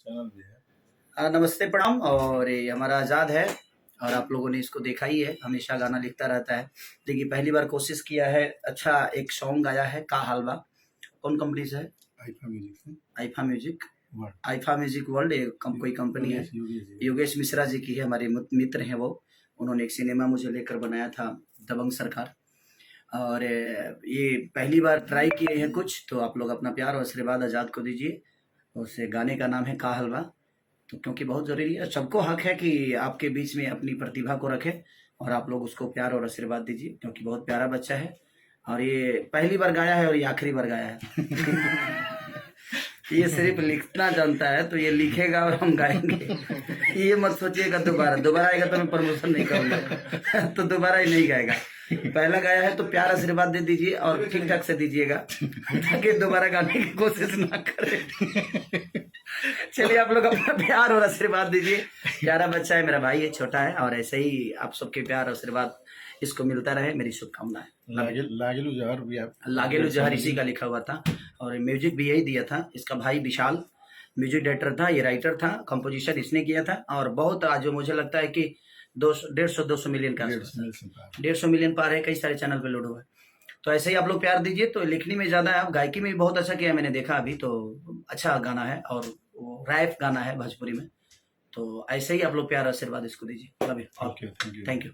Channel भी है। नमस्ते, प्रणाम। और ये हमारा आज़ाद है और आप लोगों ने इसको देखा ही है, हमेशा गाना लिखता रहता है। देखिए पहली बार कोशिश किया है, अच्छा एक सॉन्ग गाया है का हलवा। कौन कंपनी से है? आईफा म्यूजिक से। IIFA music world. IIFA music world कोई कंपनी है। योगेश मिश्रा जी की है, हमारे मित्र हैं वो। उन्होंने एक सिनेमा मुझे लेकर बनाया था, दबंग सरकार। और ये पहली बार ट्राई किए हैं कुछ, तो आप लोग अपना प्यार और आशीर्वाद आज़ाद को दीजिए। उस गाने का नाम है का हलवा। तो क्योंकि बहुत ज़रूरी है, सबको हक है कि आपके बीच में अपनी प्रतिभा को रखें और आप लोग उसको प्यार और आशीर्वाद दीजिए, क्योंकि बहुत प्यारा बच्चा है और ये पहली बार गाया है और ये आखिरी बार गाया है। ये सिर्फ लिखना जानता है, तो ये लिखेगा और हम गाएंगे। ये मत सोचिएगा दोबारा आएगा तो मैं प्रमोशन नहीं करूँगा। तो दोबारा ही नहीं गाएगा। पहला गाया है तो प्यार आशीर्वाद दे दीजिए और ठीक ठाक से दीजिएगा, ताकि दोबारा गाने की कोशिश ना करे। चलिए आप लोग अपना प्यार और आशीर्वाद दीजिए। प्यारा बच्चा है, मेरा भाई है, छोटा है, और ऐसे ही आप सबके प्यार और आशीर्वाद इसको मिलता रहे, मेरी शुभकामनाएं। लागेलू जहर भी आप लागेलू जहर इसी का लिखा हुआ था और म्यूजिक भी यही दिया था। इसका भाई विशाल म्यूजिक डायरेक्टर था, ये राइटर था, कंपोजिशन इसने किया था। और बहुत आज मुझे लगता है कि 200 मिलियन का 150 मिलियन पार है, कई सारे चैनल पे लोड हुआ है। तो ऐसे ही आप लोग प्यार दीजिए। तो लिखने में ज़्यादा है, गायकी में भी बहुत अच्छा किया, मैंने देखा अभी तो अच्छा गाना है और वो रैप गाना है भोजपुरी में। तो ऐसे ही आप लोग प्यार आशीर्वाद इसको दीजिए। Love you. Thank you. Thank you.